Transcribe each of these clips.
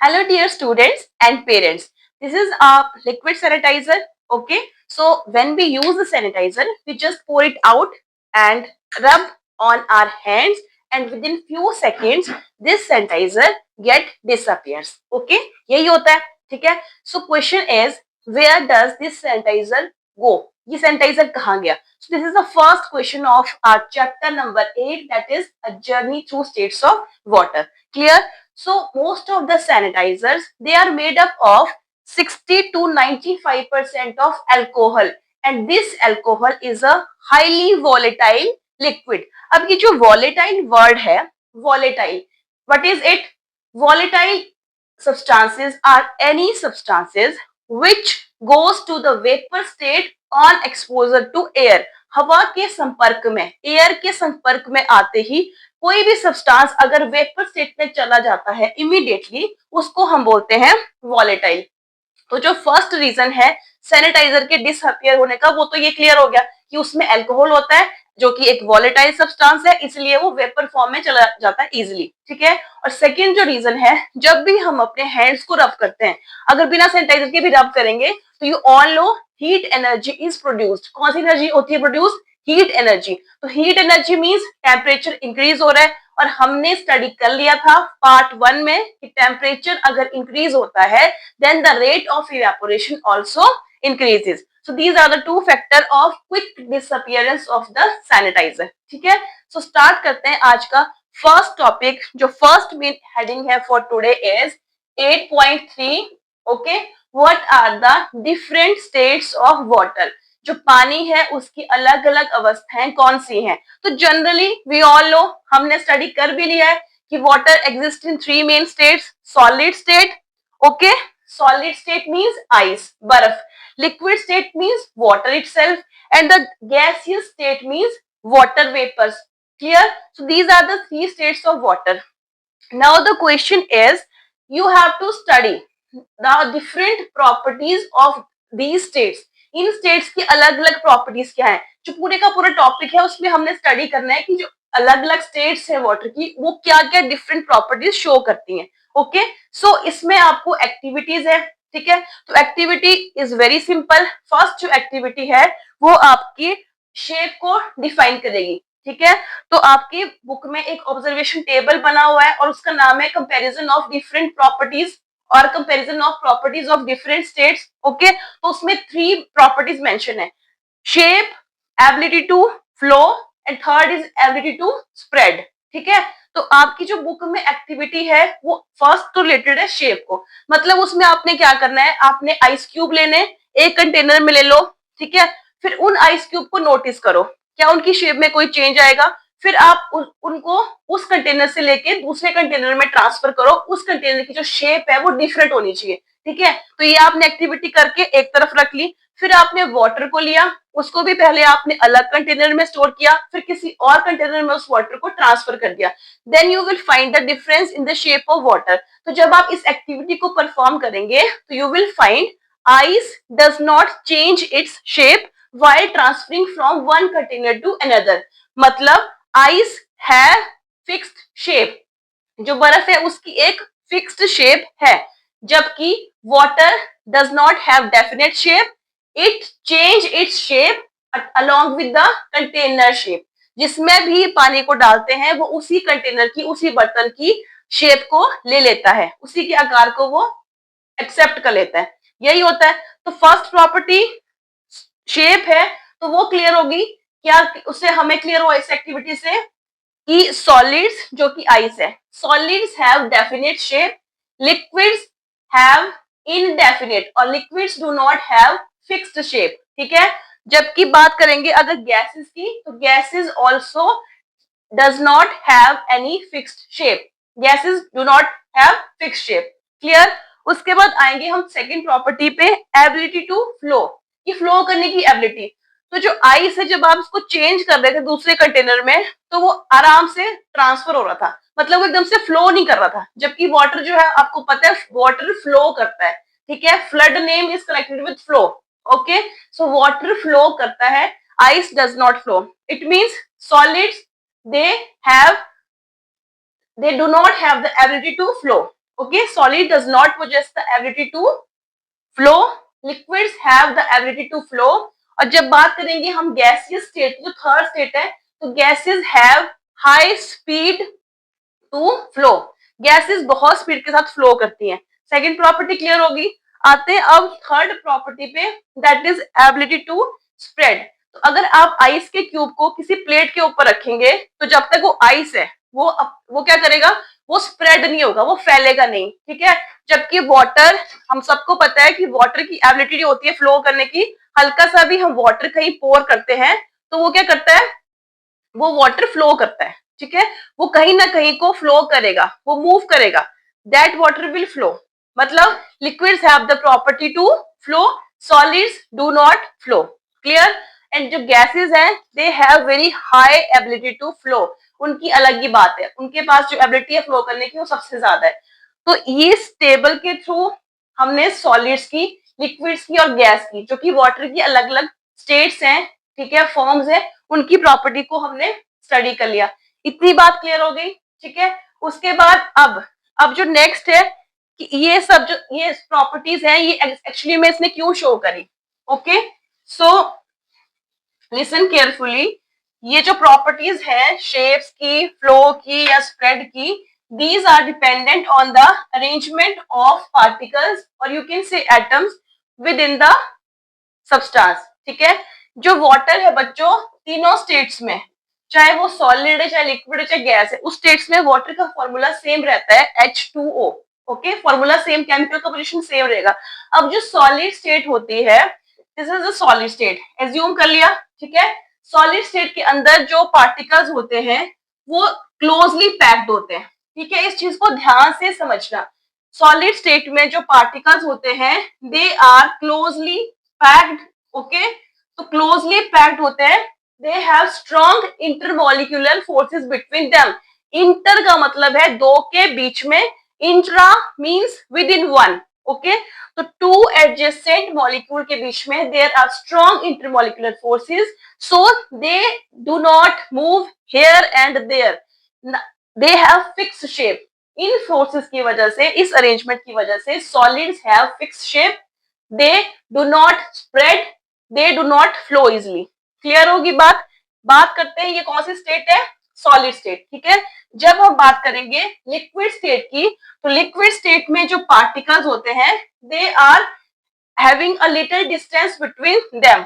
Hello, dear students and parents. This is a liquid sanitizer. Okay, so when we use the sanitizer, we just pour it out and rub on our hands, and within few seconds, this sanitizer get disappears. Okay, यही होता है. ठीक है. So question is, where does this sanitizer go? ये sanitizer कहाँ गया? So this is the first question of our chapter number 8, that is a journey through states of water. Clear? So most of the sanitizers, they are made up of 60 to 95% of alcohol, and this alcohol is a highly volatile liquid. अब ये जो volatile word है, volatile, what is it? Volatile substances are any substances which goes to the vapor state on exposure to air. हवा के संपर्क में, air के संपर्क में आते ही कोई भी सब्सटेंस अगर वेपर स्टेट में चला जाता है इमीडिएटली, उसको हम बोलते हैं वॉलेटाइल. तो जो फर्स्ट रीजन है सैनिटाइजर के डिसअपियर होने का, वो तो ये क्लियर हो गया कि उसमें अल्कोहल होता है जो कि एक वॉलेटाइल सब्सटेंस है, इसलिए वो वेपर फॉर्म में चला जाता है इजीली. ठीक है. और सेकंड जो रीजन है, जब भी हम अपने हैंड्स को रब करते हैं, अगर बिना सैनिटाइजर के भी रब करेंगे तो you all know heat energy is produced. कौन सी एनर्जी होती है प्रोड्यूस? Heat energy. तो heat energy means temperature increase हो रहा है, और हमने स्टडी कर लिया था पार्ट 1 में कि टेम्परेचर अगर इंक्रीज होता है then the rate of evaporation also increases. So these are the two factor of quick disappearance of the sanitizer. ठीक है. So start करते हैं आज का फर्स्ट टॉपिक. जो फर्स्ट मेन हेडिंग है for today is 8.3. Okay, what are the different states of water. जो पानी है उसकी अलग अलग अवस्थाएं कौन सी हैं. तो जनरली वी ऑल नो, हमने स्टडी कर भी लिया है कि water exist in 3 main states. Solid state, okay, solid state means ice, barf. Liquid state means water itself, and the gaseous state means water vapors. Clear? So these are the 3 states of water. Now the question is, you have to study the different properties of these states. In states की अलग अलग properties क्या है. जो पूरे का पूरा topic है उसमें हमने स्टडी करना है कि जो अलग अलग स्टेट्स है वाटर की, वो क्या क्या डिफरेंट प्रॉपर्टीज शो करती हैं. ओके, सो इसमें आपको एक्टिविटीज है. ठीक है. तो activity is very simple. First जो एक्टिविटी है वो आपकी शेप को डिफाइन करेगी. ठीक है. तो आपकी बुक में एक ऑब्जर्वेशन टेबल बना हुआ है और उसका नाम है कंपैरिजन ऑफ डिफरेंट प्रॉपर्टीज और comparison of properties of different states. Okay, तो उसमें 3 प्रॉपर्टीज मेंशन है: shape, ability to flow, and third is ability to spread. ठीक है. तो आपकी जो बुक में एक्टिविटी है वो फर्स्ट तो रिलेटेड है शेप को. मतलब उसमें आपने क्या करना है, आपने आइस क्यूब लेने, एक कंटेनर में ले लो. ठीक है. फिर उन आइस क्यूब को नोटिस करो, क्या उनकी शेप में कोई चेंज आएगा. फिर आप उनको उस कंटेनर से लेके दूसरे कंटेनर में ट्रांसफर करो. उस कंटेनर की जो शेप है वो डिफरेंट होनी चाहिए. ठीक है. तो ये आपने एक्टिविटी करके एक तरफ रख ली. फिर आपने वाटर को लिया, उसको भी पहले आपने अलग कंटेनर में स्टोर किया, फिर किसी और कंटेनर में उस वाटर को ट्रांसफर कर दिया. Then you will find the difference in the shape of water. तो जब आप इस एक्टिविटी को परफॉर्म करेंगे तो you will find ice does not change its shape while transferring from one container to another. मतलब आइस है फिक्स्ड शेप, जो बर्फ है उसकी एक फिक्स्ड शेप है, जबकि water does not have definite shape. It change its shape along with the container shape. जिसमें भी पानी को डालते हैं वो उसी कंटेनर की, उसी बर्तन की शेप को ले लेता है, उसी के आकार को वो एक्सेप्ट कर लेता है. यही होता है. तो फर्स्ट प्रॉपर्टी शेप है, तो वो क्लियर होगी. क्या उससे हमें क्लियर हुआ इस एक्टिविटी से कि सॉलिड्स जो कि आइस है, solids have definite shape, liquids have indefinite, और liquids do not have fixed shape. ठीक है. जबकि बात करेंगे अगर गैसेस की, तो gases also does not have any fixed shape. Gases do not have fixed shape. Clear. उसके बाद आएंगे हम सेकंड प्रॉपर्टी पे, एबिलिटी टू फ्लो. कि फ्लो करने की एबिलिटी. तो जो आइस है, जब आप इसको चेंज कर रहे थे दूसरे कंटेनर में, तो वो आराम से ट्रांसफर हो रहा था, मतलब वो एकदम से फ्लो नहीं कर रहा था. जबकि वाटर जो है, आपको पता है वाटर फ्लो करता है. ठीक है. Fluid name is connected with flow. Okay, so water flow करता है, ice does not flow. It means solids they do not have the ability to flow. Okay, solid does not possess the ability to flow, liquids have the ability to flow. और जब बात करेंगे हम gaseous state, जो third state है, तो gases have high speed to flow, gases बहुत speed के साथ फ्लो करती हैं। सेकंड प्रॉपर्टी क्लियर होगी। आते हैं अब थर्ड प्रॉपर्टी पे, that is ability to spread. तो अगर आप आइस के क्यूब को किसी प्लेट के ऊपर रखेंगे तो जब तक वो आइस है वो क्या करेगा, वो स्प्रेड नहीं होगा, वो फैलेगा नहीं, ठीक है। जबकि वाटर, हम सबको पता है कि वाटर की एबिलिटी होती है फ्लो करने की, हल्का सा भी हम वाटर कहीं पोर करते हैं तो वो क्या करता है, वो वाटर फ्लो करता है, ठीक है। वो कहीं ना कहीं को फ्लो करेगा, वो मूव करेगा, दैट वाटर विल फ्लो। मतलब liquids have the property to flow, solids do not flow. Clear. And जो गैसेस हैं they have very high ability to flow, उनकी अलग ही बात है, उनके पास जो एबिलिटी है फ्लो करने की वो सबसे ज्यादा है। तो इस टेबल के थ्रू हमने सॉलिड्स की, लिक्विड्स की और गैस की, जो कि वाटर की अलग अलग स्टेट्स हैं, ठीक है, फॉर्म्स हैं, उनकी प्रॉपर्टी को हमने स्टडी कर लिया। इतनी बात क्लियर हो गई, ठीक है। उसके बाद अब जो नेक्स्ट है कि ये सब जो ये प्रॉपर्टीज हैं ये एक्चुअली में इसने क्यों शो करी। Okay, so listen carefully. ये जो प्रॉपर्टीज है शेप्स की, फ्लो की या स्प्रेड की, these are dependent on the arrangement of particles और you can say atoms within the substance, ठीक है। जो वाटर है बच्चों, तीनों स्टेट्स में, चाहे वो सॉलिड है, चाहे लिक्विड है, चाहे गैस है, उस स्टेट्स में वाटर का फॉर्मूला सेम रहता है H2O। Okay, formula same, chemical composition same रहेगा। अब जो सॉलिड स्टेट होती है, this is a solid state, assume कर लिया, ठीक है। सॉलिड स्टेट के अंदर जो पार्टिकल्स होते हैं वो क्लोजली पैक्ड होते हैं, ठीक है। इस चीज को ध्यान से समझना। सॉलिड स्टेट में जो पार्टिकल्स होते हैं they are closely packed. Okay, तो क्लोजली पैक्ड होते हैं, they have strong intermolecular forces between them. Inter का मतलब है दो के बीच में, intra means within one. Okay, तो टू एडजेसेंट मॉलिक्यूल के बीच में there are strong intermolecular forces, so they do not move here and there, they have fix shape. इन फोर्सेस की वजह से, इस अरेंजमेंट की वजह से solids have fix shape, they do not spread, they do not flow easily. Clear होगी बात। बात करते हैं ये कौन सी स्टेट है, सॉलिड स्टेट, ठीक है। जब हम बात करेंगे लिक्विड स्टेट की, तो लिक्विड स्टेट में जो पार्टिकल्स होते हैं they are having a little distance between them.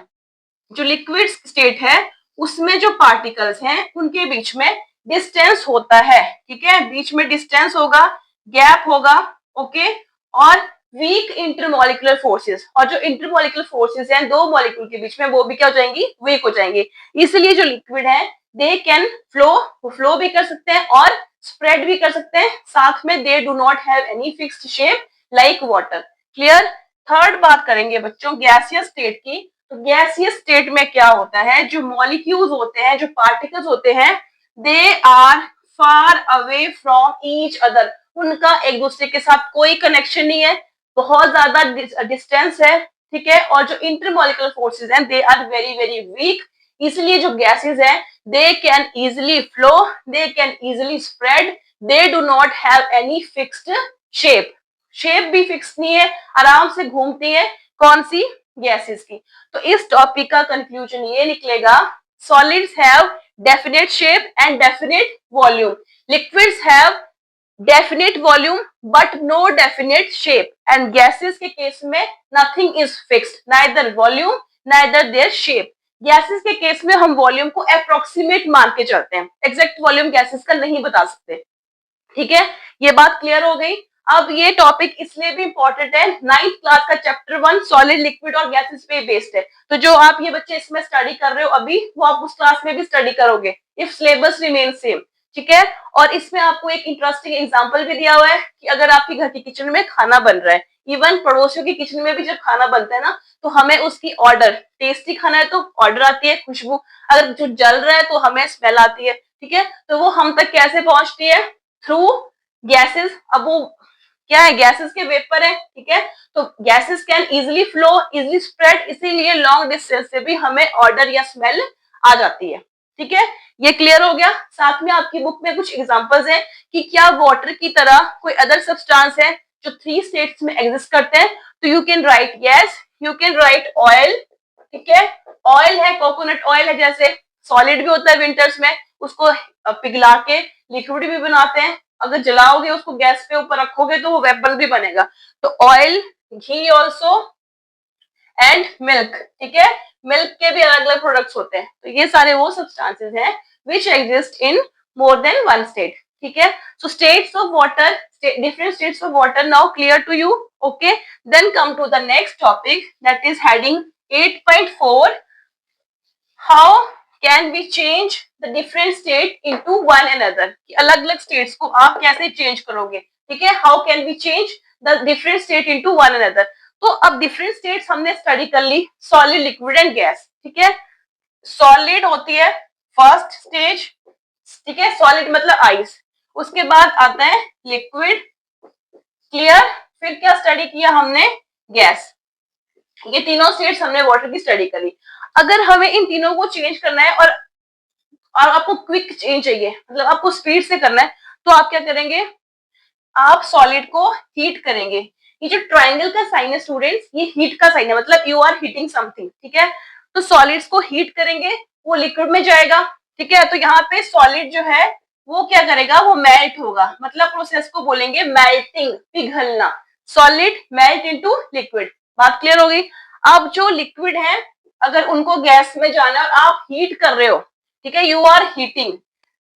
जो लिक्विड स्टेट है उसमें जो पार्टिकल्स हैं उनके बीच में डिस्टेंस होता है, ठीक है, बीच में डिस्टेंस होगा, गैप होगा। ओके, और वीक इंटरमोलिकुलर फोर्सेस, और जो इंटरमोलिकुलर फोर्सेस हैं दो मॉलिक्यूल के बीच में वो भी क्या हो जाएंगी, वीक हो जाएंगे। इसलिए जो लिक्विड है दे कैन फ्लो, वो फ्लो भी कर सकते हैं और स्प्रेड भी कर सकते हैं, साथ में दे do not have any fixed shape like water. Clear. Third बात करेंगे बच्चों गैसियस स्टेट की। तो गैसियस स्टेट में क्या होता है, जो मॉलिक्यूल्स होते हैं, जो पार्टिकल्स होते हैं, they are far away from each other. उनका एक दूसरे के साथ कोई कनेक्शन नहीं है, बहुत ज्यादा डिस्टेंस है, ठीक है। और जो इंटरमोलिकुलर फोर्सेस हैं they are very very weak, इसलिए जो गैसेस हैं they can easily flow, they can easily spread, they do not have any fixed shape. Shape भी फिक्स नहीं है, आराम से घूमती है, कौन सी, गैसेस की। तो इस टॉपिक का कंक्लूजन ये निकलेगा, solids have definite shape and definite volume, liquids have definite volume but no definite shape, and gases के केस में nothing is fixed, neither volume neither their shape. Gases के केस में हम वॉल्यूम को approximate मान के चलते हैं, एग्जैक्ट वॉल्यूम गैसेस का नहीं बता सकते, ठीक है। ये बात क्लियर हो गई। अब ये टॉपिक इसलिए भी इंपॉर्टेंट है, 9th क्लास का चैप्टर 1 सॉलिड लिक्विड और गैसेस पे बेस्ड है, तो जो आप ये बच्चे इसमें स्टडी कर रहे हो अभी, वो आप उस क्लास में भी स्टडी करोगे इफ सिलेबस रिमेन सेम, ठीक है। और इसमें आपको एक इंटरेस्टिंग एग्जांपल भी दिया हुआ है कि अगर आपके घर की किचन में खाना बन रहा है, इवन पड़ोसियों की किचन में भी जब खाना बनता है ना, तो हमें उसकी ऑर्डर, टेस्टी खाना है तो ऑर्डर आती है खुशबू, अगर जो जल रहा है तो हमें स्मेल आती है, ठीक है। तो वो हम तक कैसे पहुंचती है, थ्रू गैसेस। अब वो क्या है, गैसेस के वेपर है, ठीक है। तो gases can easily flow, easily spread, इसीलिए लॉन्ग डिस्टेंस से भी हमें ऑर्डर या स्मेल आ जाती है। ठीक है, ये क्लियर हो गया। साथ में आपकी बुक में कुछ एग्जांपल्स हैं कि क्या वाटर की तरह कोई अदर सब्सटेंस है जो 3 स्टेट्स में एग्जिस्ट करते हैं। तो you can write yes, you can write oil, ठीक है, ऑयल है, कोकोनट ऑयल है, जैसे सॉलिड भी होता है विंटर्स में, उसको पिघला के लिक्विड भी बनाते हैं, अगर जलाओगे उसको गैस पे ऊपर रखोगे तो वो वेपर भी बनेगा। तो oil, ghee also, and milk, ठीक है, मिल्क के भी अलग अलग प्रोडक्ट्स होते हैं। तो ये सारे वो सब्सटेंसेस हैं which exist in more than one state, ठीक है। सो states of water, different states of water now clear to you, okay? Then come to the next topic, that is heading 8.4, how can we change the different state into one another, अलग अलग states को आप कैसे change करोगे, ठीक है, how can we change the different state into one another। तो अब डिफरेंट स्टेट्स हमने स्टडी कर ली, सॉलिड, लिक्विड एंड गैस, ठीक है। सॉलिड होती है फर्स्ट स्टेज, ठीक है, सॉलिड मतलब आइस, उसके बाद आता है लिक्विड, क्लियर। फिर क्या स्टडी किया हमने, गैस। ये तीनों स्टेट्स हमने वाटर की स्टडी करी। अगर हमें इन तीनों को चेंज करना है और आपको क्विक चेंज चाहिए, मतलब आपको स्पीड से करना है, तो आप क्या करेंगे, आप सॉलिड को हीट करेंगे। ये जो ट्रायंगल का साइन है स्टूडेंट्स, ये हीट का साइन है, मतलब यू आर हीटिंग समथिंग, ठीक है। तो सॉलिड्स को हीट करेंगे, वो लिक्विड में जाएगा, ठीक है। तो यहाँ पे सॉलिड जो है वो क्या करेगा, वो मेल्ट होगा, मतलब प्रोसेस को बोलेंगे मेल्टिंग, पिघलना। सॉलिड मेल्ट इनटू लिक्विड, बात क्लियर हो गई। अब जो लिक्विड है, अगर उनको गैस में जाना और आप हीट कर रहे हो, ठीक है, you are heating,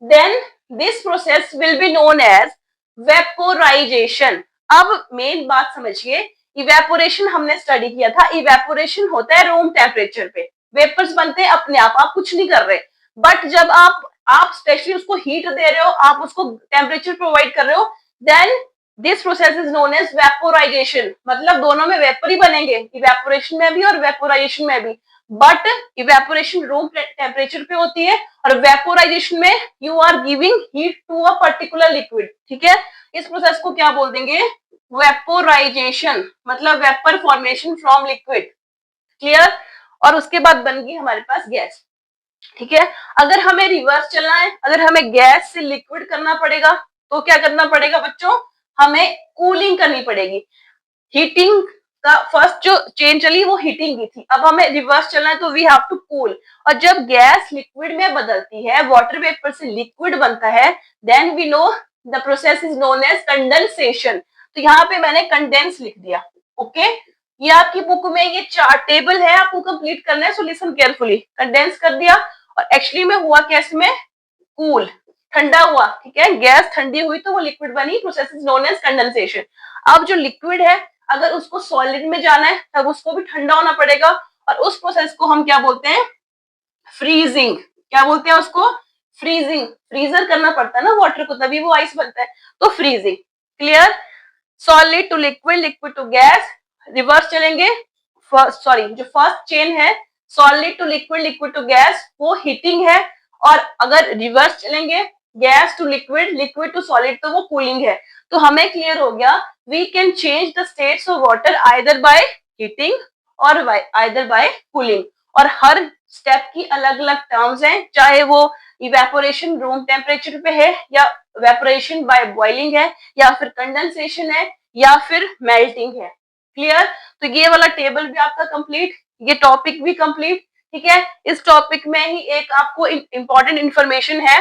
then this process will be known as vaporisation. अब मेन बात समझिए, इवेपोरेशन हमने स्टडी किया था, इवेपोरेशन होता है रूम टेम्परेचर पे, वेपर्स बनते हैं अपने आप कुछ नहीं कर रहे। बट जब आप स्पेशली उसको हीट दे रहे हो, आप उसको टेम्परेचर प्रोवाइड कर रहे हो, then this process is known as vaporisation, मतलब दोनों में वेपर ही बनेंगे, इवेपोरेशन में भी और वेपोराइजेशन में भी। बट इवेपोरेशन रूम टेम्परेचर पे होती है और वेपोराइजेशन में you are giving heat to a particular liquid, ठीक है। इस प्रोसेस को क्या बोल देंगे, वेपोराइजेशन, मतलब vapour formation from liquid, clear. और उसके बाद बन गई हमारे पास गैस, ठीक है। अगर हमें रिवर्स चलना है, अगर हमें गैस से लिक्विड करना पड़ेगा, तो क्या करना पड़ेगा बच्चों, हमें कूलिंग करनी पड़ेगी। हीटिंग का फर्स्ट जो चेन चली वो हीटिंग की थी, अब हमें रिवर्स चलना है तो वी हैव टू कूल। और जब गैस लिक्विड में बदलती है, वाटर वेपर से लिक्विड बनता है, then we know the process is known as condensation. तो यहाँ पे मैंने कंडेंस लिख दिया, ओके। ये आपकी बुक में ये चार्ट टेबल है, आपको कंप्लीट करना है, सो लिसन केयरफुली। कंडेंस कर दिया और एक्चुअली में हुआ कैसे में, कूल, ठंडा हुआ, ठीक है, गैस ठंडी हुई तो वो लिक्विड बनी, process is known as condensation. अब जो लिक्विड है, अगर उसको सॉलिड में जाना है तब उसको भी ठंडा होना पड़ेगा, और उस प्रोसेस को हम क्या बोलते हैं, फ्रीजिंग। क्या बोलते हैं उसको, फ्रीजिंग। फ्रीजर करना पड़ता है ना वाटर को, तभी वो आइस बनता है, तो freezing, clear. Solid to liquid, liquid to gas, reverse चलेंगे। सॉरी, जो फर्स्ट चेन है solid to liquid, liquid to gas, वो हीटिंग है। और अगर रिवर्स चलेंगे, gas to liquid, liquid to solid, तो वो कूलिंग है। तो हमें क्लियर हो गया, we can change the states of water either by heating और आइदर बाय कूलिंग। और हर स्टेप की अलग अलग टर्म्स हैं, चाहे वो इवेपोरेशन रूम टेम्परेचर पे है, या वेपोरेशन बाय बॉइलिंग है, या फिर कंडेंसेशन है, या फिर मेल्टिंग है, क्लियर। तो ये वाला टेबल भी आपका कंप्लीट, ये टॉपिक भी कंप्लीट, ठीक है। इस टॉपिक में ही एक आपको इंपॉर्टेंट इंफॉर्मेशन है,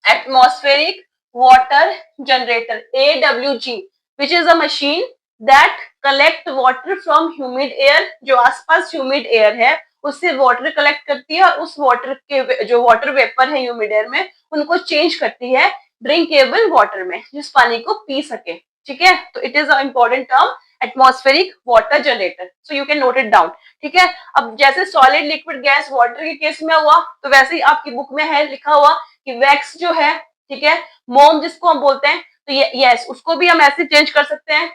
atmospheric water generator, AWG, which is a machine that collect water from humid air। जो आसपास ह्यूमिड एयर है उससे वाटर कलेक्ट करती है, और उस वाटर के जो वाटर वेपर है ह्यूमिड एयर में, उनको चेंज करती है ड्रिंकेबल वाटर में, जिस पानी को पी सके, ठीक है। तो it is a important term, atmospheric water generator, so you can note it down, ठीक है। अब जैसे सॉलिड, लिक्विड, गैस, वाटर के केस में हुआ, तो वैसे ही आपकी बुक में है लिखा हुआ कि वैक्स जो है, ठीक है, मोम जिसको हम बोलते हैं, तो ये यस, उसको भी हम ऐसे चेंज कर सकते हैं,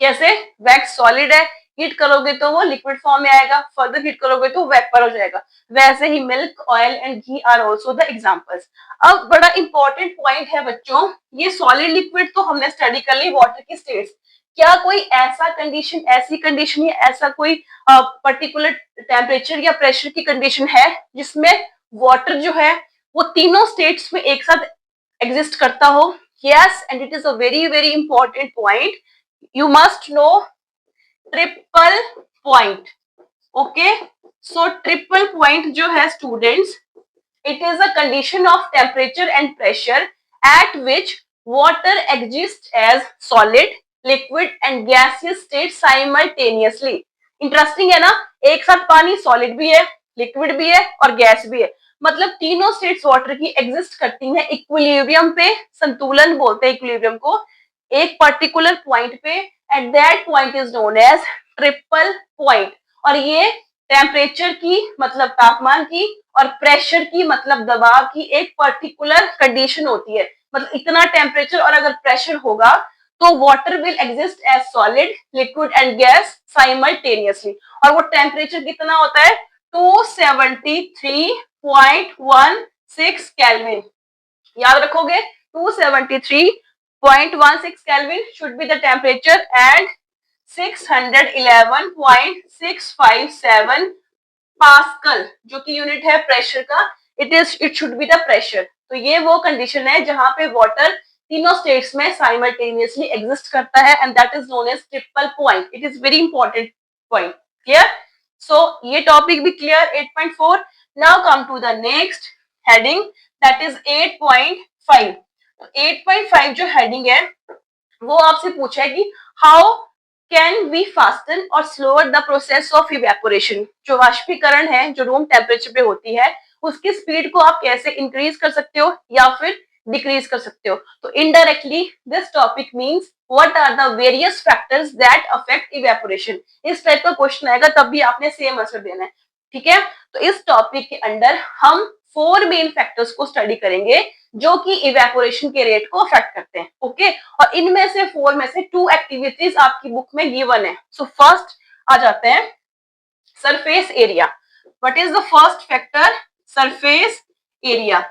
कैसे, वैक्स सॉलिड है, हीट करोगे तो वो लिक्विड फॉर्म में आएगा, फर्दर हीट करोगे तो वेपर हो जाएगा। वैसे ही milk, oil and ghee are also the examples. अब बड़ा इंपॉर्टेंट पॉइंट है बच्चों, ये सॉलिड लिक्विड तो हमने स्टडी कर ली वाटर की स्टेट्स, क्या कोई ऐसा कंडीशन, ऐसी कंडीशन या ऐसा कोई पर्टिकुलर टेम्परेचर या प्रेशर की कंडीशन है जिसमें वाटर जो है वो तीनों स्टेट्स में एक साथ एग्जिस्ट करता हो? Yes, and it is a very very important point. You must know triple point. Okay, so triple point जो है students, it is a condition of temperature and pressure at which water exists as solid, liquid and gaseous state simultaneously. Interesting है ना, एक साथ पानी solid भी है, liquid भी है और गैस भी है. मतलब तीनों स्टेट्स वाटर की एग्जिस्ट करती हैं इक्विलिब्रियम पे. संतुलन बोलते हैं इक्विलिब्रियम को, एक पर्टिकुलर पॉइंट पे. At that point is known as triple point. और ये टेम्परेचर की मतलब तापमान की और प्रेशर की मतलब दबाव की एक पर्टिकुलर कंडीशन होती है. मतलब इतना टेम्परेचर और अगर प्रेशर होगा तो water will exist as solid, liquid and gas simultaneously. और वो टेम्परेचर कितना होता है? 273.16 केल्विन. याद रखोगे, 273.16 kelvin should be the temperature and 611.657 pascal जो कि यूनिट है प्रेशर का, it should be the pressure. तो ये वो कंडीशन है जहां पे वाटर तीनों स्टेट्स में साइमल्टेनियसली एग्जिस्ट करता है and that is known as triple point. It is very important point. Clear? So ये टॉपिक भी clear 8.4. Now come to the next heading that is 8.5. 8.5 जो हेडिंग है वो आपसे पूछा है कि हाउ कैन वी फास्टन और slower the process of evaporation. जो वाष्पीकरण है जो रूम टेम्परेचर पे होती है उसकी स्पीड को आप कैसे इंक्रीज कर सकते हो या फिर डिक्रीज कर सकते हो. तो indirectly this topic means what are the various factors that affect evaporation. इस टाइप का क्वेश्चन आएगा तब भी आपने सेम आंसर देना है. ठीक है, तो इस टॉपिक के अंदर हम 4 मेन फैक्टर्स को स्टडी करेंगे जो कि इवेपोरेशन के रेट को अफेक्ट करते हैं. ओके, और इनमें से 4 में से 2 एक्टिविटीज आपकी बुक में गिवन है. सो फर्स्ट आ जाते हैं surface area. What is the first factor? Surface area.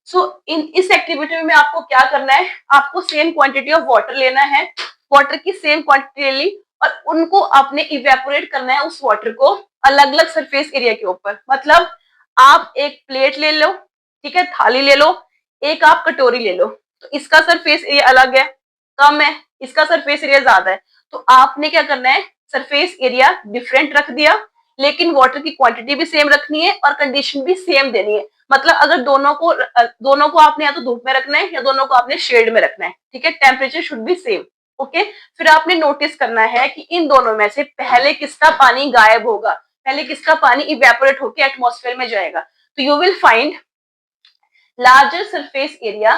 So इस एक्टिविटी में आपको क्या करना है? आपको सेम क्वांटिटी ऑफ वाटर लेना है, वाटर की सेम क्वांटिटी ले ली और उनको आपने इवेपोरेट करना है उस वाटर को अलग अलग सरफेस एरिया के ऊपर. मतलब आप एक प्लेट ले लो, ठीक है, थाली ले लो, एक आप कटोरी ले लो. तो इसका सरफेस एरिया अलग है, कम है, इसका सरफेस एरिया ज्यादा है. तो आपने क्या करना है? सरफेस एरिया डिफरेंट रख दिया लेकिन वाटर की क्वांटिटी भी सेम रखनी है और कंडीशन भी सेम देनी है. मतलब अगर दोनों को आपने या तो धूप में रखना है या दोनों को आपने शेड में रखना है. ठीक है, temperature should be same. Okay, फिर आपने नोटिस करना है कि इन दोनों में से पहले किसका पानी गायब होगा, पहले किसका पानी इवेपोरेट होकर एटमॉस्फेयर में जाएगा. तो you will find larger surface area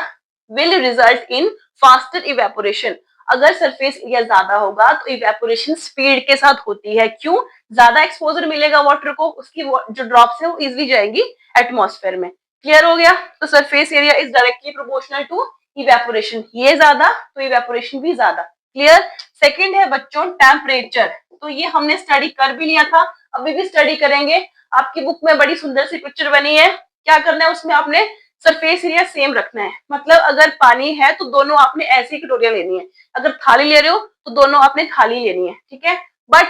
will result in faster evaporation. अगर सरफेस एरिया ज्यादा होगा तो इवेपोरेशन स्पीड के साथ होती है. क्यों? ज्यादा एक्सपोजर मिलेगा वाटर को, उसकी जो ड्रॉप्स है वो इजिली जाएंगी एटमॉस्फेयर में. क्लियर हो गया? तो surface area is directly proportional to evaporation. ये ज्यादा तो इवेपोरेशन भी ज्यादा. क्लियर? सेकेंड है बच्चों टेम्परेचर. तो ये हमने स्टडी कर भी लिया था, अभी भी स्टडी करेंगे. आपकी बुक में बड़ी सुंदर सी पिक्चर बनी है. क्या करना है उसमें? आपने सरफेस एरिया सेम रखना है. मतलब अगर पानी है तो दोनों आपने ऐसी कटोरियां लेनी है, अगर थाली ले रहे हो तो दोनों आपने थाली लेनी है. ठीक है, बट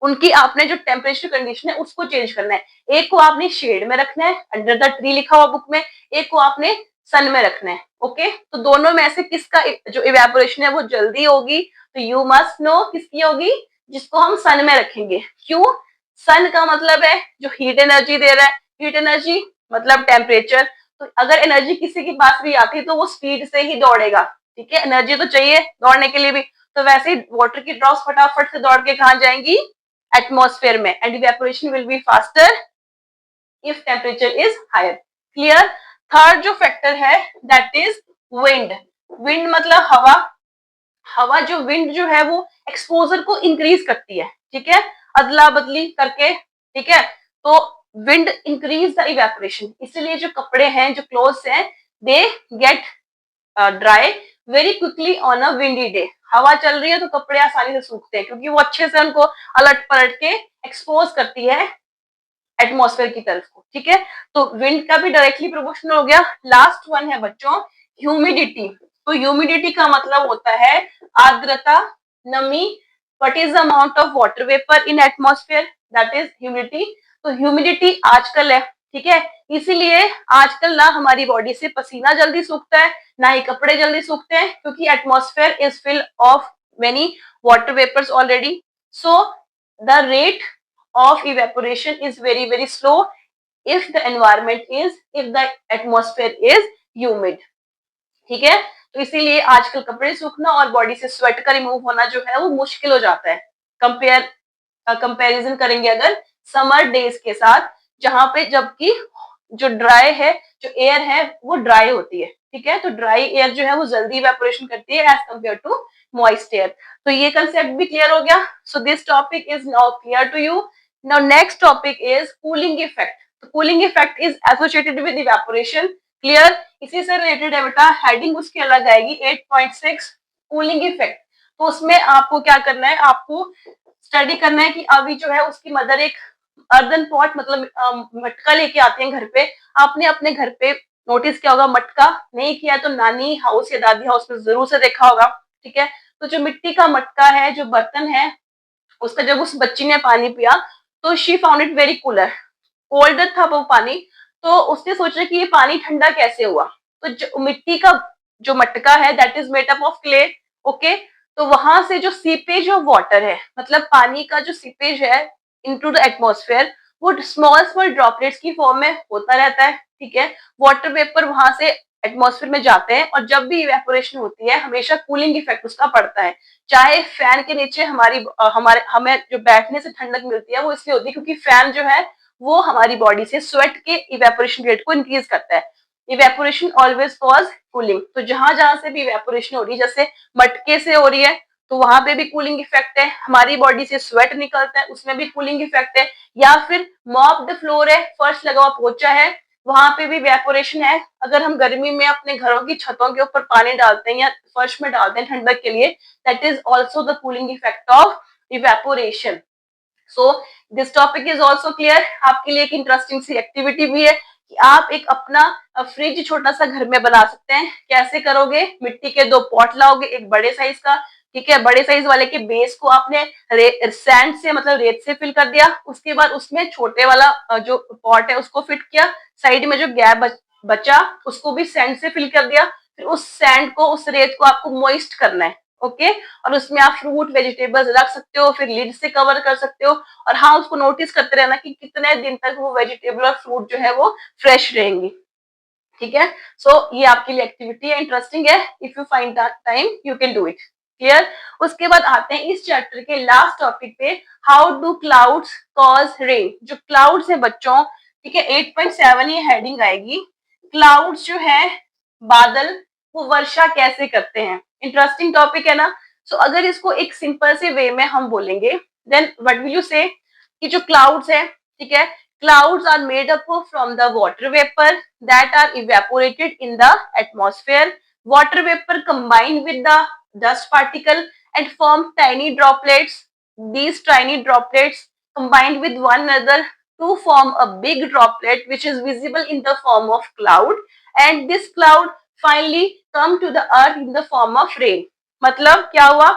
उनकी आपने जो टेम्परेचर कंडीशन है उसको चेंज करना है. एक को आपने शेड में रखना है, अंडर द ट्री लिखा हुआ बुक में, एक को आपने सन में रखना है. ओके, तो दोनों में से किसका जो इवेपोरेशन है वो जल्दी होगी? तो यू मस्ट नो किसकी होगी? जिसको हम सन में रखेंगे. क्यों? सन का मतलब है जो हीट एनर्जी दे रहा है, हीट एनर्जी मतलब टेम्परेचर. तो अगर एनर्जी किसी के पास भी आती है तो वो स्पीड से ही दौड़ेगा. ठीक है, एनर्जी तो चाहिए दौड़ने के लिए भी. तो वैसे ही वाटर की ड्रॉप्स फटाफट से दौड़ के कहा जाएंगी? एटमॉस्फेयर में. And evaporation will be faster if temperature is higher. Clear? Third जो फैक्टर है दैट इज विंड. विंड मतलब हवा. हवा जो विंड जो है वो एक्सपोजर को इंक्रीज करती है. ठीक है, अदला बदली करके. ठीक है, तो विंड इंक्रीज द इवेपोरेशन. इसलिए जो कपड़े हैं, जो क्लोथ्स हैं, they get dry very quickly on a windy day. हवा चल रही है तो कपड़े आसानी से सूखते हैं क्योंकि वो अच्छे से उनको अलट पलट के एक्सपोज करती है एटमॉस्फेयर की तरफ को. ठीक है, तो विंड का भी डायरेक्टली प्रोपोर्शनल हो गया. लास्ट वन है बच्चों ह्यूमिडिटी. तो ह्यूमिडिटी का मतलब होता है आर्द्रता, नमी. What is the amount of water vapour in atmosphere? That is humidity. तो ह्यूमिडिटी आजकल है ठीक है। इसीलिए आजकल ना हमारी बॉडी से पसीना जल्दी सूखता है, ना ही कपड़े जल्दी सूखते हैं, क्योंकि atmosphere is fill of many water vapours already. So the rate of evaporation is very very slow if the environment is if the atmosphere is humid। ठीक है। तो इसीलिए आजकल कपड़े सूखना और बॉडी से स्वेट का रिमूव होना जो है वो मुश्किल हो जाता है। कंपेरिजन करेंगे अगर समर डेज के साथ, जहां पे जबकि जो ड्राई है, जो एयर है वो ड्राई होती है। ठीक है। तो ड्राई एयर जो है वो जल्दी इवेपोरेशन करती है as compare to moist air. तो ये कंसेप्ट भी क्लियर हो गया। So this topic is now clear to you. Now next topic is cooling effect. तो cooling effect is associated with evaporation. Clear. इसी से रिलेटेड है बेटा, हेडिंग उसकी अलग आएगी 8.6 कूलिंग इफेक्ट। तो उसमें आपको क्या करना है, आपको स्टडी करना है कि अभी जो है उसकी मदर एक अर्दन पॉट मतलब मटका लेके आते हैं घर पे। आपने अपने घर पे नोटिस किया होगा मटका, नहीं किया तो नानी हाउस या दादी हाउस में जरूर से देखा होगा। ठीक है। तो जो मिट्टी का मटका है, जो बर्तन है, उसका जब उस बच्ची ने पानी पिया तो she found it very cooler. Colder था वो पानी। तो उसने सोचा कि ये पानी ठंडा कैसे हुआ। तो जो मिट्टी का जो मटका है that is made up of clay. Okay. तो वहां से जो सीपेज ऑफ वाटर है, मतलब पानी का जो सीपेज है इनटू द एटमॉस्फेयर, वो स्मॉल स्मॉल ड्रॉपलेट्स की फॉर्म में होता रहता है। ठीक है। वाटर वेपर वहां से एटमॉस्फेयर में जाते हैं और जब भी इवेपोरेशन होती है हमेशा कूलिंग इफेक्ट उसका पड़ता है। चाहे फैन के नीचे हमारे हमें जो बैठने से ठंडक मिलती है वो इसलिए होती है क्योंकि फैन जो है वो हमारी बॉडी से स्वेट के इवेपोरेशन रेट को इंक्रीज करता है। Evaporation always cause cooling. तो जहां जहां से भी इवेपोरेशन हो रही है, जैसे मटके से हो रही है तो वहां पे भी कूलिंग इफेक्ट है। हमारी बॉडी से स्वेट निकलता है उसमें भी कूलिंग इफेक्ट है। या फिर मॉप द फ्लोर है, फर्श लगा हुआ पोचा है, वहां पे भी इवेपोरेशन है। अगर हम गर्मी में अपने घरों की छतों के ऊपर पानी डालते हैं या फर्श में डालते हैं ठंडक के लिए, that is also the cooling effect of evaporation. So this topic is also clear. आपके लिए एक इंटरेस्टिंग सी एक्टिविटी भी है कि आप एक अपना फ्रिज छोटा सा घर में बना सकते हैं। कैसे करोगे, मिट्टी के 2 पॉट लाओगे, एक बड़े साइज का। ठीक है। बड़े साइज वाले के बेस को आपने सैंड से मतलब रेत से फिल कर दिया। उसके बाद उसमें छोटे वाला जो पॉट है उसको फिट किया। साइड में जो गैप बचा उसको भी सैंड से फिल कर दिया। फिर उस सैंड को, उस रेत को आपको मॉइस्ट करना है। ओके। और उसमें आप फ्रूट वेजिटेबल्स रख सकते हो, फिर लिड से कवर कर सकते हो। और हाँ, उसको नोटिस करते रहना कि कितने दिन तक वो वेजिटेबल और फ्रूट जो है वो फ्रेश रहेंगी। ठीक है। सो ये आपके लिए एक्टिविटी है, इंटरेस्टिंग है। If you find time you can do it. Clear. उसके बाद आते हैं इस चैप्टर के लास्ट टॉपिक पे, how do clouds cause rain. जो क्लाउड्स है बच्चों, ठीक है, 8.7 ये हेडिंग आएगी। क्लाउड्स जो है बादल, वो वर्षा कैसे करते हैं। इंटरेस्टिंग टॉपिक है ना। सो अगर इसको एक सिंपल से वे में हम बोलेंगे देन व्हाट विल यू से, कि जो क्लाउड्स है, ठीक है, clouds are made up from the water vapor that are evaporated in the atmosphere. Water vapor combine with the dust particle and form tiny droplets. These tiny droplets combined with one another to form a big droplet which is visible in the form of cloud, and this cloud finally come to the earth in the form of rain। मतलब क्या हुआ,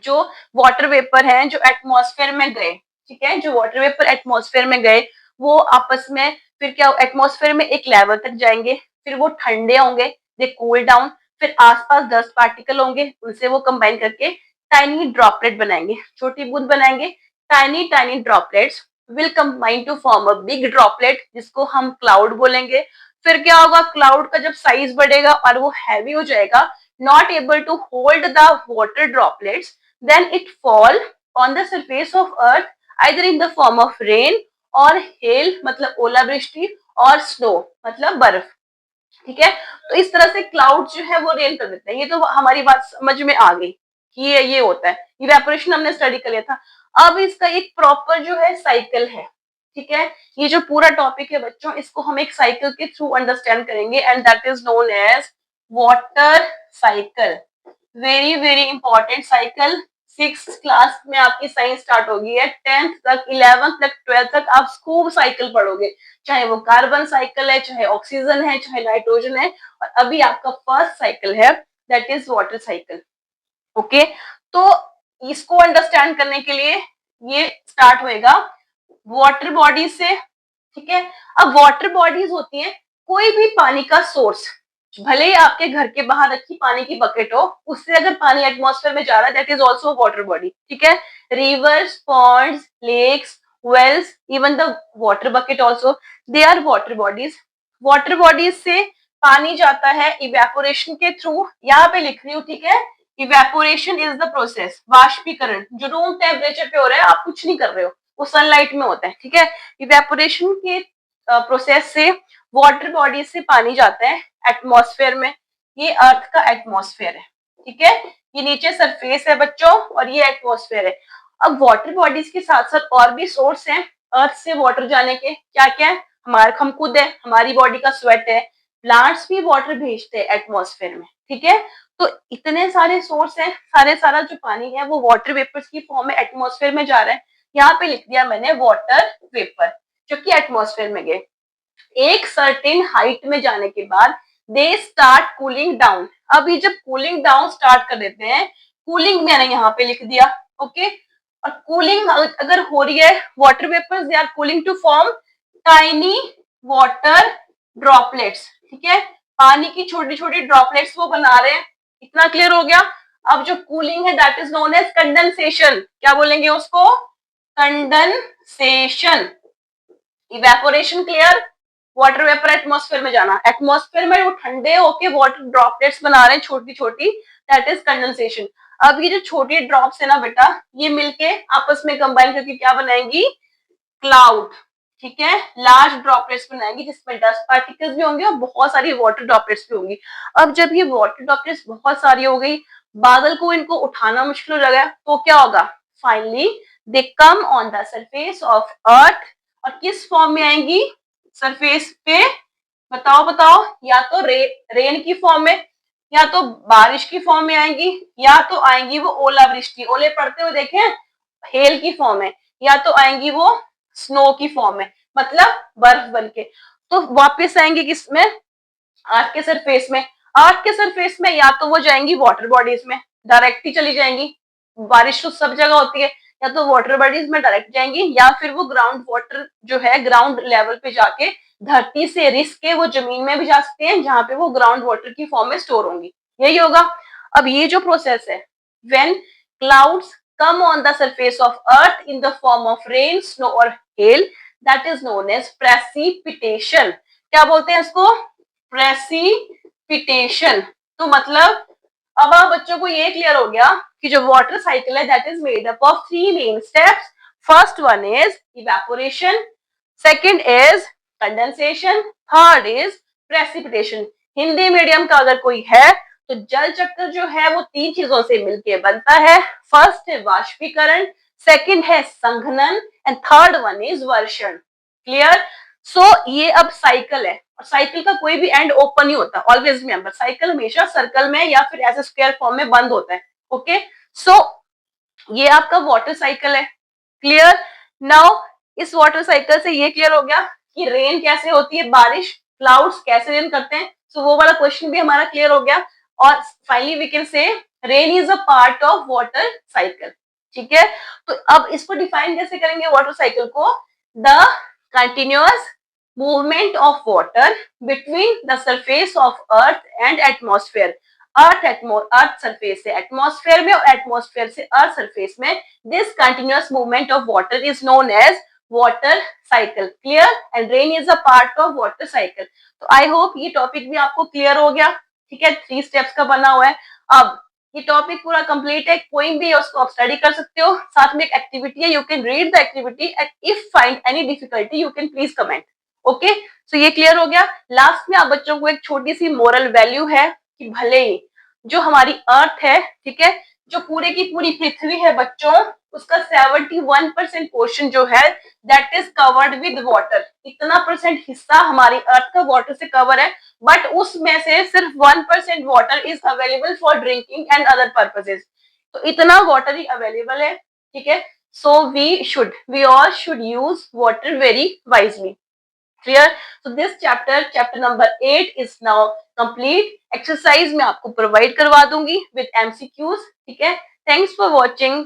जो water vapour हैं जो atmosphere में गए, ठीक है, जो वाटर वेपर एटमॉस्फेयर में गए वो आपस में फिर क्या, एटमॉस्फेयर में एक लेवल तक जाएंगे, फिर वो ठंडे होंगे, दे कूल डाउन, फिर आसपास डस्ट पार्टिकल होंगे, उनसे वो कंबाइन करके टाइनी ड्रॉपलेट बनाएंगे, छोटी बूंद बनाएंगे। Tiny tiny droplets will combine to form a big droplet जिसको हम क्लाउड बोलेंगे। फिर क्या होगा, क्लाउड का जब साइज बढ़ेगा और वो हैवी हो जाएगा, not able to hold the water droplets, then it fall on the surface of earth either in the form of rain और hail मतलब ओलावृष्टि और स्नो मतलब बर्फ। ठीक है। तो इस तरह से क्लाउड जो है वो रेन कर देते हैं। ये तो हमारी बात समझ में आ गई कि ये होता है। इवेपोरेशन हमने स्टडी कर लिया था। अब इसका एक प्रॉपर जो है साइकिल है। ठीक है। ये जो पूरा टॉपिक है बच्चों, इसको हम एक साइकिल के थ्रू अंडरस्टैंड करेंगे and that is known as water cycle. Very very important cycle. 6th class में आपकी साइंस स्टार्ट होगी है, 10th तक, 11th तक, 12th तक आप खूब साइकिल पढ़ोगे, चाहे वो कार्बन साइकिल है, चाहे ऑक्सीजन है, चाहे नाइट्रोजन है। और अभी आपका फर्स्ट साइकिल है that is water cycle. Okay. तो इसको अंडरस्टैंड करने के लिए ये स्टार्ट होएगा वाटर बॉडी से, ठीक है। अब वाटर बॉडीज होती हैं कोई भी पानी का सोर्स, भले ही आपके घर के बाहर रखी पानी की बकेट हो, उससे अगर पानी एटमॉस्फेयर में जा रहा है that is also water body, ठीक है। Rivers, ponds, lakes, wells, even the water bucket also, they are water bodies. Water bodies से पानी जाता है इवेपोरेशन के थ्रू, यहाँ पे लिख रही हूँ, ठीक है। इवेपोरेशन इज द प्रोसेस, वाष्पीकरण जो रूम टेम्परेचर पे हो रहा है, आप कुछ नहीं कर रहे हो, वो सनलाइट में होता है, ठीक है। इवेपोरेशन के प्रोसेस से वाटर बॉडी से पानी जाता है एटमॉस्फेयर में, ये अर्थ का एटमॉस्फेयर है, ठीक है। ये नीचे सरफेस है बच्चों और ये एटमॉस्फेयर है। अब वाटर बॉडीज के साथ साथ और भी सोर्स हैं अर्थ से वाटर जाने के, क्या क्या है, हमारे हम खुद है, हमारी बॉडी का स्वेट है, प्लांट्स भी वाटर भेजते हैं एटमॉस्फेयर में, ठीक है। तो इतने सारे सोर्स हैं, सारा जो पानी है वो वाटर वेपर्स की फॉर्म में एटमॉस्फेयर में जा रहा है। यहाँ पे लिख दिया मैंने वाटर वेपर जो कि एटमॉस्फेयर में गए, एक सर्टेन हाइट में जाने के बाद दे स्टार्ट कूलिंग डाउन। अब ये जब कूलिंग डाउन स्टार्ट कर देते हैं, कूलिंग मैंने यहाँ पे लिख दिया, ओके। और कूलिंग अगर हो रही है, water vapours they are cooling to form tiny water droplets, ठीक है। पानी की छोटी छोटी ड्रॉपलेट्स वो बना रहे हैं, इतना क्लियर हो गया। अब जो कूलिंग है that is known as condensation, क्या बोलेंगे उसको, condensation. Evaporation clear, water vapour atmosphere में जाना, एटमॉस्फेयर में वो ठंडे होके वाटर ड्रॉपलेट्स बना रहे हैं छोटी छोटी, दैट इज कंडेंसेशन। अब ये जो छोटी ड्रॉप्स है ना बेटा, ये मिलके आपस में कंबाइन करके क्या बनाएंगी, क्लाउड, ठीक है। लार्ज ड्रॉपलेट्स बनाएंगी जिसमें डस्ट पार्टिकल्स भी होंगे और बहुत सारी वाटर ड्रॉपलेट्स भी होंगी। अब जब ये वाटर ड्रॉपलेट्स बहुत सारी हो गई, बादल को इनको उठाना मुश्किल हो जाएगा, तो क्या होगा, finally they come on the surface of अर्थ। और किस फॉर्म में आएंगी सरफेस पे, बताओ बताओ, या तो रेन की फॉर्म में, या तो बारिश की फॉर्म में आएंगी, या तो आएंगी वो ओलावृष्टि, ओले पड़ते हुए देखे, हेल की फॉर्म में, या तो आएंगी वो स्नो की फॉर्म में, मतलब बर्फ बन के। तो वापस आएंगे किसमें, अर्थ के सरफेस में। अर्थ के सरफेस में या तो वो जाएंगी वाटर बॉडीज में, डायरेक्ट ही चली जाएंगी, बारिश तो सब जगह होती है, या तो वाटर बॉडीज में डायरेक्ट जाएंगी, या फिर वो ग्राउंड वाटर जो है ग्राउंड लेवल पे जाके धरती से रिस के वो जमीन में भी जा सकते हैं, जहां पे वो ग्राउंड वाटर की फॉर्म में स्टोर होंगी, यही होगा। अब ये जो प्रोसेस है, when clouds come on the surface of earth in the form of rain, snow or hail, that is known as precipitation। क्या बोलते हैं इसको, प्रेसिपिटेशन। तो मतलब अब आप बच्चों को ये क्लियर हो गया कि जो वाटर साइकिल है that is made up of three main steps. First one is evaporation, second is condensation, third is precipitation. Hindi medium का अगर कोई है तो जल चक्र जो है वो तीन चीजों से मिलकर बनता है। फर्स्ट है वाष्पीकरण, सेकंड है संघनन एंड थर्ड वन इज वर्षण। क्लियर। सो ये अब साइकिल है और साइकिल का कोई भी एंड ओपन नहीं होता, ऑलवेज रिमेंबर साइकिल हमेशा सर्कल में या फिर ऐसे स्क्वायर फॉर्म में बंद होता है, ओके। सो ये आपका वाटर साइकिल है, क्लियर। नाउ इस वाटर साइकिल से ये क्लियर हो गया कि रेन कैसे होती है, बारिश, क्लाउड्स कैसे रेन करते हैं, सो वो वाला क्वेश्चन भी हमारा क्लियर हो गया। और finally we can say rain is a part of water cycle, ठीक है। तो अब इसको डिफाइन कैसे करेंगे वाटर साइकिल को, the continuous movement of water between the surface of earth and atmosphere. Earth surface से एटमॉस्फेयर में और एटमॉस्फेयर से अर्थ सरफेस में, this continuous movement of water is known as water cycle. Clear. And rain is a part of water cycle. तो I hope ये topic भी आपको clear हो गया, ठीक है। थ्री स्टेप्स का बना हुआ है। अब ये टॉपिक पूरा कंप्लीट है, कोई भी उसको आप स्टडी कर सकते हो, साथ में एक एक्टिविटी है, you can read the activity and if find any difficulty you can please comment, okay. So ये क्लियर हो गया। लास्ट में आप बच्चों को एक छोटी सी मोरल वैल्यू है कि भले ही जो हमारी अर्थ है, ठीक है, जो पूरे की पूरी पृथ्वी है बच्चों, उसका 71% पोर्शन जो है that is covered with water, इतना परसेंट हिस्सा हमारी अर्थ का वाटर से कवर है, बट उसमें से सिर्फ 1% water is available for drinking and other purposes. तो इतना वाटर ही अवेलेबल है, ठीक है। So we all should use water very wisely. Clear. So this chapter number 8 is now complete. Exercise में आपको प्रोवाइड करवा दूंगी विद एमसीक्यूज, ठीक है। Thanks for watching.